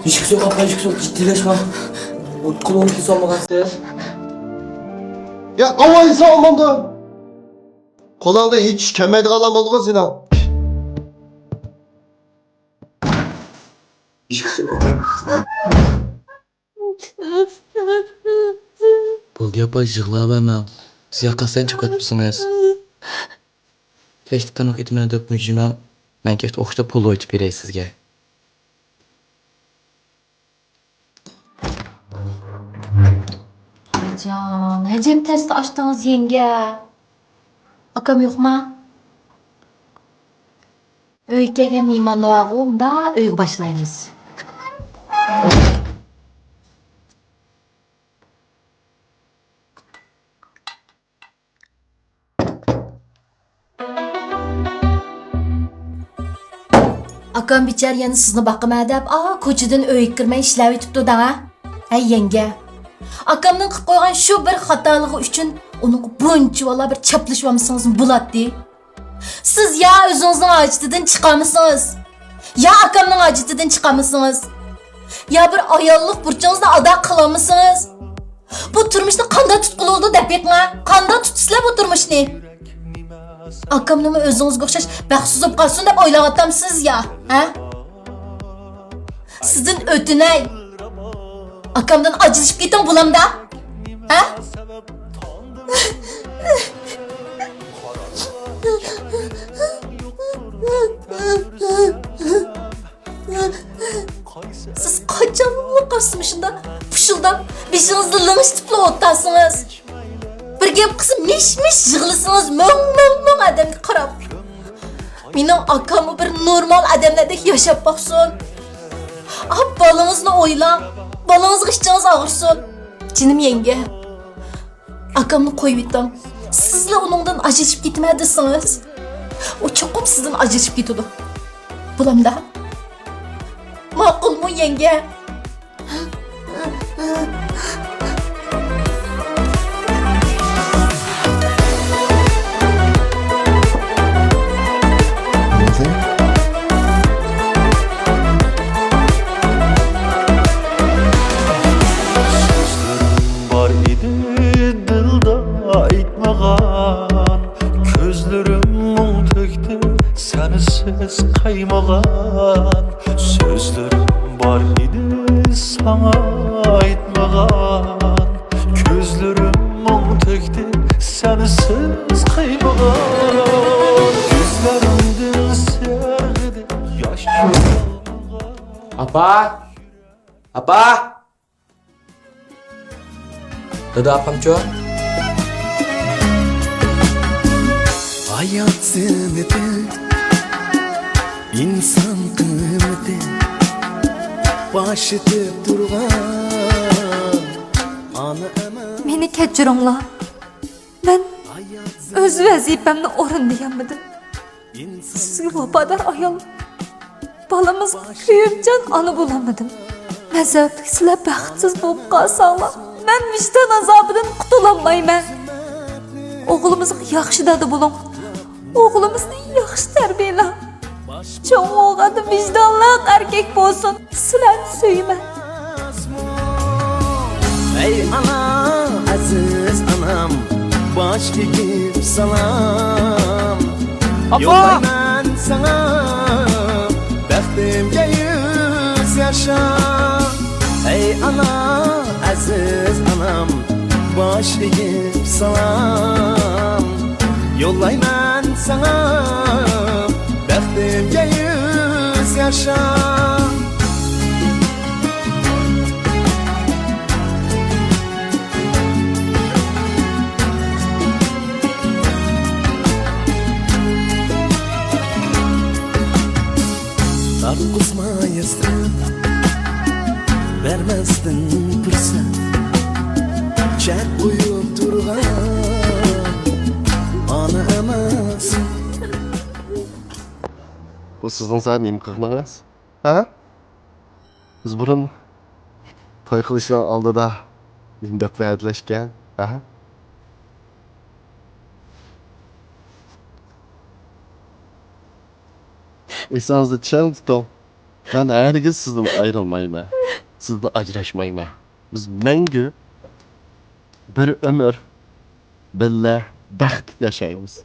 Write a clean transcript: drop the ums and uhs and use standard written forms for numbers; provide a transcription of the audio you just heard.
Eshik so'q, apa, eshik so'q, jiddiylashma. Qo'lini kesolmagansiz. Ya kavaysa olmadı. Kolanda hiç kemerli kalamadı kız yine. Eshik so'q. Bo'ldi, apa, yig'lamayman. Siz yoqqasdan chiqib ketibsiniz. Kechdan o'qitmani deb mujimam. Men kechda o'qishda pul o'yib beray sizga. Can, hecem testi açtınız yenge. Akam yok mu? Öykege mimanlı ağımda öykü başlayınız. Akam biçer yani sizni bakım edip, koçudan öykü kirmey işlev etipti da. Hey yenge. Akamның qilib qo'ygan shu bir xatolig'i uchun uni buncha valla bir chaplashvamsangiz bo'ladi. Siz ya o'zingizning ajitidan chiqamisiz? Ya akamning ajitidan chiqamisiz? Ya bir ayollik burchingizni ado qilamisiz? Bu turmushni qanday tutqiladi deb aytma. Qanday tutsizlar bu turmushni? Akamni o'zingizga o'xshash baxtsiz bo'lib qolsin deb o'ylayapsizsiz ya, ha? Sizdan o'tinay. Akamdan acılışıp gittin bulamda. Ha? Siz kaçanlık kasmışında pışıldan beşinizde lınış tıplı otasınız. Bir gep kızım miş yığılısınız mön adamga qarab. Mening akamı bir normal adamlardek yaşap baksın. Balınızını oylan. Balanızga işçiniz ağırsın. Canım yenge. Akamni qo'yib eting. Sizlar uningdan ajrashib ketmadingiz. O cho'qim sizdan ajrashib ketadi. Bulamda. Ma'qulmi yenge? Sensiz kaymagan sözlerim var idi sana aytmagan. Gözlerim mum töktü sensiz kaymagan. Gözlerimden serdi yaş kalmagan. Apa? Apa? Dada apam çoğu? Hayat zimiti, insan kıymeti, başıtıp durgan ana emen. Meni kechiringlar. Men o'z vazifamni o'rinlayolmadim. Sizga vafodor ayol, bolamiz kuyimjon ona bo'lolmadim. Nazarda sizlar baxtsiz bo'lib qolsanglar, men vijdon azobidan qutulolmayman. O'g'limizga yaxshi dada bo'ling. O'g'limizni yaxshi tarbiyalang. Cho'ng o'g'adi vijdonli erkak bo'lsin. Sizlarni suyman. Ey ana, aziz anam, bosh egib salam. Yollayman sana, baxtimga yuz yaşa. Ey ana, aziz anam, bosh egib salam. Yollayman sana, baxtimga yuz yaşa. Tartqizmayasdan bermasdin fursat, chat qo'yib turgan ana emas. Bu sizin zaten kırmağız. Ha? Biz burun toy qilishdan oldida mendep va'dalashgan. Ha? Esanızda çen tutam. Ben herkes sizden ayrılmayma. Sizden ajraşmayma. Biz mengü bir ömür billa baxt yaşaymiz.